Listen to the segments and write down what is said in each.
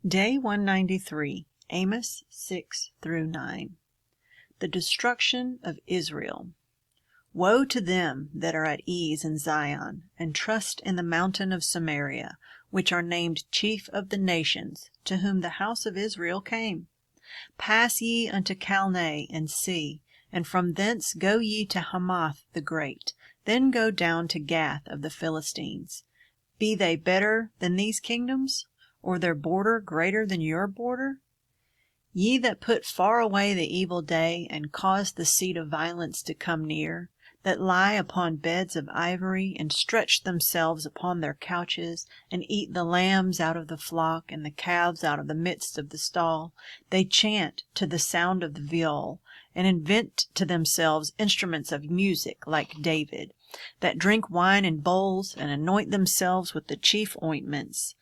Day 193, Amos 6-9. The destruction of Israel. Woe to them that are at ease in Zion, and trust in the mountain of Samaria, which are named chief of the nations, to whom the house of Israel came. Pass ye unto Calneh and see, and from thence go ye to Hamath the great, then go down to Gath of the Philistines. Be they better than these kingdoms? Or their border greater than your border? Ye that put far away the evil day, and cause the seat of violence to come near, that lie upon beds of ivory, and stretch themselves upon their couches, and eat the lambs out of the flock, and the calves out of the midst of the stall, they chant to the sound of the viol, and invent to themselves instruments of music like David, that drink wine in bowls, and anoint themselves with the chief ointments.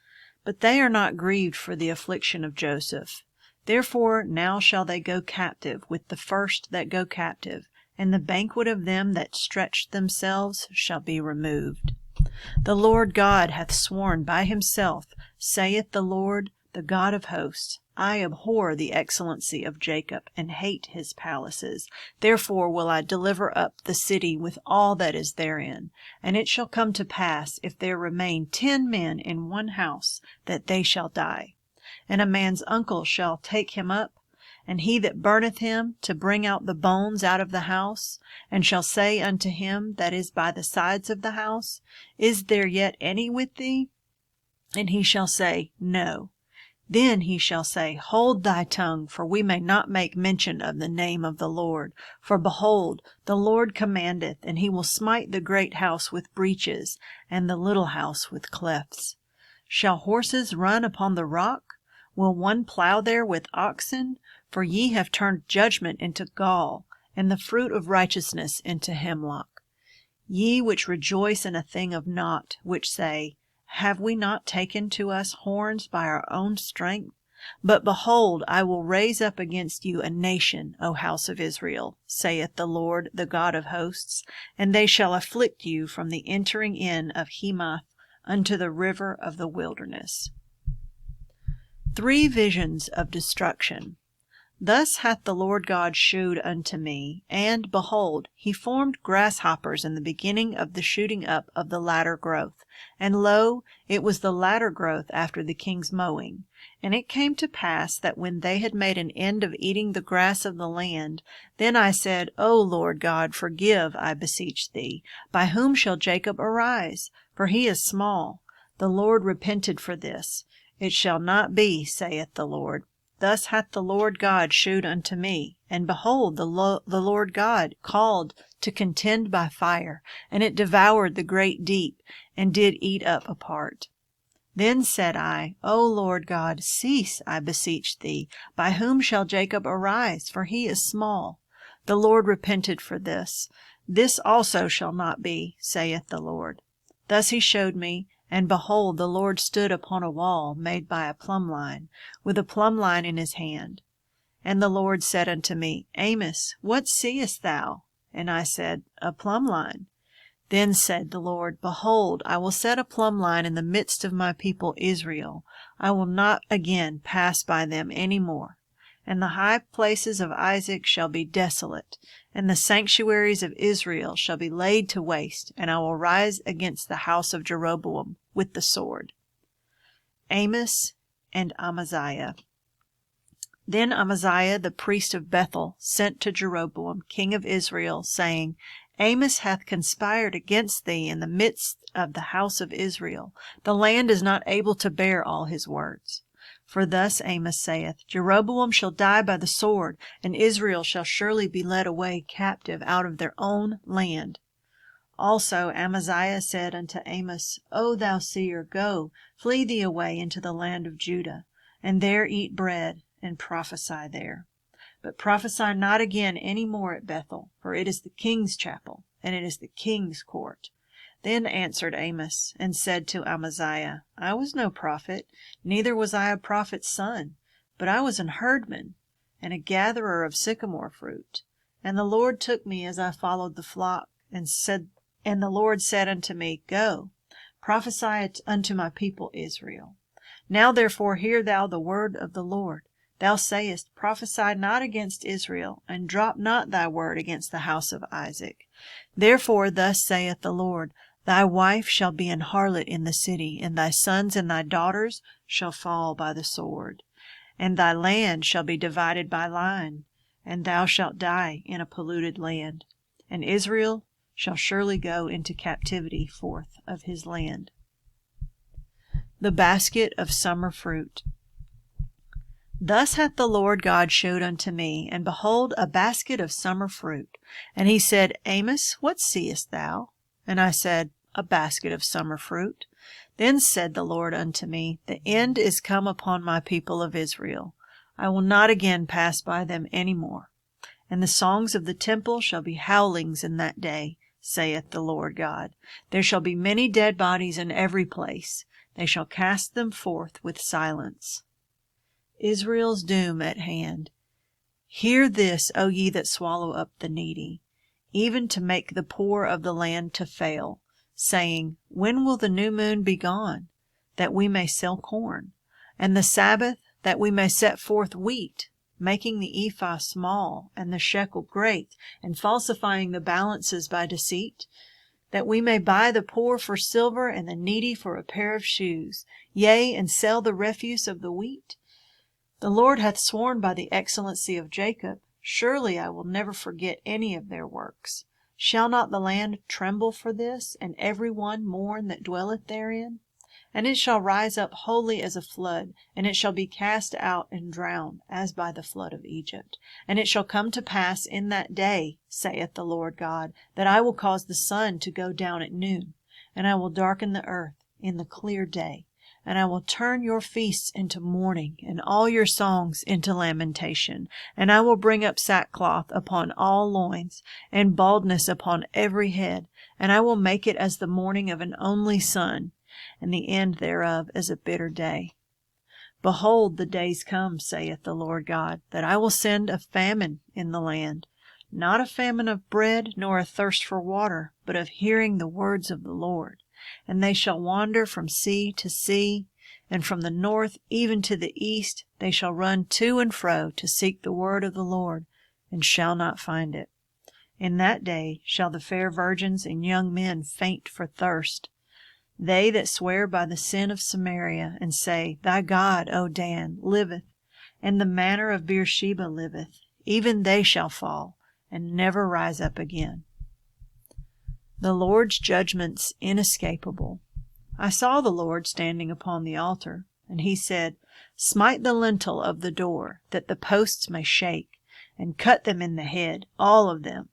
But they are not grieved for the affliction of Joseph. Therefore now shall they go captive with the first that go captive, and the banquet of them that stretch themselves shall be removed. The Lord God hath sworn by himself, saith the Lord, the God of hosts, I abhor the excellency of Jacob, and hate his palaces. Therefore will I deliver up the city with all that is therein. And it shall come to pass, if there remain 10 men in one house, that they shall die. And a man's uncle shall take him up, and he that burneth him, to bring out the bones out of the house, and shall say unto him that is by the sides of the house, Is there yet any with thee? And he shall say, No. Then he shall say, Hold thy tongue, for we may not make mention of the name of the Lord. For behold, the Lord commandeth, and he will smite the great house with breaches, and the little house with clefts. Shall horses run upon the rock? Will one plow there with oxen? For ye have turned judgment into gall, and the fruit of righteousness into hemlock. Ye which rejoice in a thing of naught, which say, Have we not taken to us horns by our own strength? But behold, I will raise up against you a nation, O house of Israel, saith the Lord, the God of hosts, and they shall afflict you from the entering in of Hamath unto the river of the wilderness. 3 visions of destruction. Thus hath the Lord God shewed unto me, and, behold, he formed grasshoppers in the beginning of the shooting up of the latter growth. And lo, it was the latter growth after the king's mowing. And it came to pass that when they had made an end of eating the grass of the land, then I said, O Lord God, forgive, I beseech thee. By whom shall Jacob arise? For he is small. The Lord repented for this. It shall not be, saith the Lord. Thus hath the Lord God shewed unto me. And behold, the Lord God called to contend by fire, and it devoured the great deep, and did eat up a part. Then said I, O Lord God, cease, I beseech thee. By whom shall Jacob arise? For he is small. The Lord repented for this. This also shall not be, saith the Lord. Thus he showed me, and behold, the Lord stood upon a wall made by a plumb line, with a plumb line in his hand. And the Lord said unto me, Amos, what seest thou? And I said, A plumb line. Then said the Lord, Behold, I will set a plumb line in the midst of my people Israel. I will not again pass by them any more. And the high places of Isaac shall be desolate, and the sanctuaries of Israel shall be laid to waste, and I will rise against the house of Jeroboam with the sword. Amos and Amaziah. Then Amaziah the priest of Bethel sent to Jeroboam, king of Israel, saying, Amos hath conspired against thee in the midst of the house of Israel. The land is not able to bear all his words. For thus Amos saith, Jeroboam shall die by the sword, and Israel shall surely be led away captive out of their own land. Also Amaziah said unto Amos, O thou seer, go, flee thee away into the land of Judah, and there eat bread, and prophesy there. But prophesy not again any more at Bethel, for it is the king's chapel, and it is the king's court. Then answered Amos, and said to Amaziah, I was no prophet, neither was I a prophet's son, but I was an herdman, and a gatherer of sycamore fruit. And the Lord took me as I followed the flock, and the Lord said unto me, Go, prophesy unto my people Israel. Now therefore hear thou the word of the Lord. Thou sayest, Prophesy not against Israel, and drop not thy word against the house of Isaac. Therefore thus saith the Lord, Thy wife shall be an harlot in the city, and thy sons and thy daughters shall fall by the sword. And thy land shall be divided by line, and thou shalt die in a polluted land. And Israel shall surely go into captivity forth of his land. The basket of summer fruit. Thus hath the Lord God showed unto me, and behold, a basket of summer fruit. And he said, Amos, what seest thou? And I said, A basket of summer fruit. Then said the Lord unto me, The end is come upon my people of Israel. I will not again pass by them any more. And the songs of the temple shall be howlings in that day, saith the Lord God. There shall be many dead bodies in every place. They shall cast them forth with silence. Israel's doom at hand. Hear this, O ye that swallow up the needy, even to make the poor of the land to fail, saying, When will the new moon be gone, that we may sell corn, and the Sabbath, that we may set forth wheat, making the ephah small, and the shekel great, and falsifying the balances by deceit, that we may buy the poor for silver, and the needy for a pair of shoes, yea, and sell the refuse of the wheat? The Lord hath sworn by the excellency of Jacob, Surely I will never forget any of their works. Shall not the land tremble for this, and every one mourn that dwelleth therein? And it shall rise up wholly as a flood, and it shall be cast out and drowned, as by the flood of Egypt. And it shall come to pass in that day, saith the Lord God, that I will cause the sun to go down at noon, and I will darken the earth in the clear day. And I will turn your feasts into mourning, and all your songs into lamentation. And I will bring up sackcloth upon all loins, and baldness upon every head. And I will make it as the mourning of an only son, and the end thereof as a bitter day. Behold, the days come, saith the Lord God, that I will send a famine in the land, not a famine of bread, nor a thirst for water, but of hearing the words of the Lord. And they shall wander from sea to sea, and from the north even to the east. They shall run to and fro to seek the word of the Lord, and shall not find it. In that day shall the fair virgins and young men faint for thirst. They that swear by the sin of Samaria, and say, Thy God, O Dan, liveth, and the manor of Beersheba liveth, even they shall fall, and never rise up again. The Lord's judgments inescapable. I saw the Lord standing upon the altar, and he said, Smite the lintel of the door, that the posts may shake, and cut them in the head, all of them,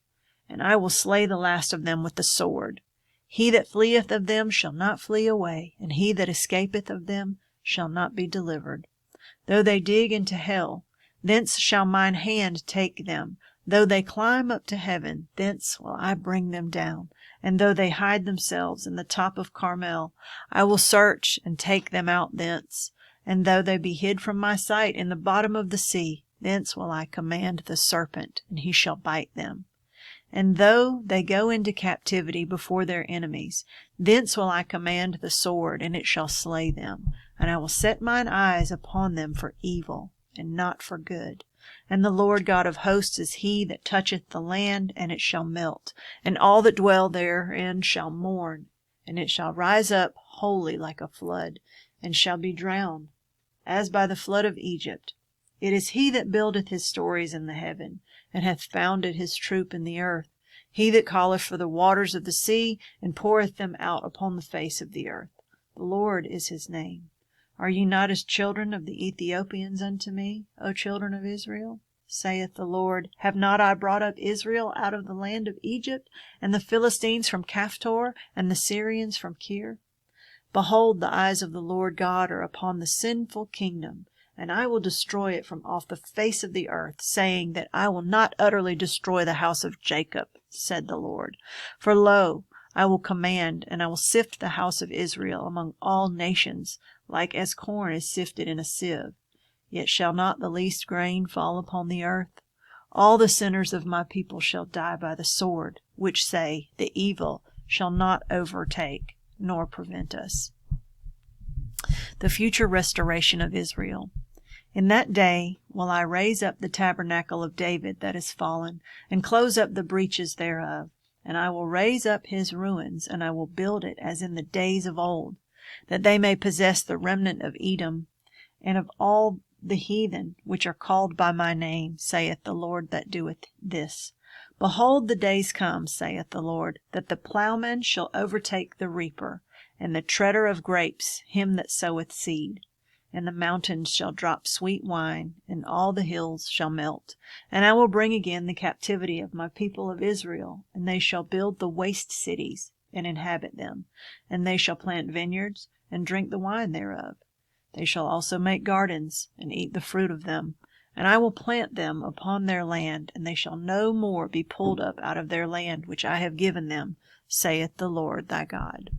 and I will slay the last of them with the sword. He that fleeth of them shall not flee away, and he that escapeth of them shall not be delivered. Though they dig into hell, thence shall mine hand take them. Though they climb up to heaven, thence will I bring them down. And though they hide themselves in the top of Carmel, I will search and take them out thence. And though they be hid from my sight in the bottom of the sea, thence will I command the serpent, and he shall bite them. And though they go into captivity before their enemies, thence will I command the sword, and it shall slay them. And I will set mine eyes upon them for evil, and not for good. And the Lord God of hosts is he that toucheth the land, and it shall melt, and all that dwell therein shall mourn, and it shall rise up wholly like a flood, and shall be drowned, as by the flood of Egypt. It is he that buildeth his stories in the heaven, and hath founded his troop in the earth, he that calleth for the waters of the sea, and poureth them out upon the face of the earth. The Lord is his name. Are ye not as children of the Ethiopians unto me, O children of Israel? Saith the Lord, Have not I brought up Israel out of the land of Egypt, and the Philistines from Caphtor, and the Syrians from Kir? Behold, the eyes of the Lord God are upon the sinful kingdom, and I will destroy it from off the face of the earth, saying that I will not utterly destroy the house of Jacob, said the Lord. For lo, I will command, and I will sift the house of Israel among all nations, like as corn is sifted in a sieve. Yet shall not the least grain fall upon the earth. All the sinners of my people shall die by the sword, which say, The evil shall not overtake, nor prevent us. The future restoration of Israel. In that day will I raise up the tabernacle of David that is fallen, and close up the breaches thereof. And I will raise up his ruins, and I will build it as in the days of old, that they may possess the remnant of Edom, and of all the heathen which are called by my name, saith the Lord that doeth this. Behold, the days come, saith the Lord, that the plowman shall overtake the reaper, and the treader of grapes him that soweth seed. And the mountains shall drop sweet wine, and all the hills shall melt. And I will bring again the captivity of my people of Israel, and they shall build the waste cities, and inhabit them. And they shall plant vineyards, and drink the wine thereof. They shall also make gardens, and eat the fruit of them. And I will plant them upon their land, and they shall no more be pulled up out of their land which I have given them, saith the Lord thy God.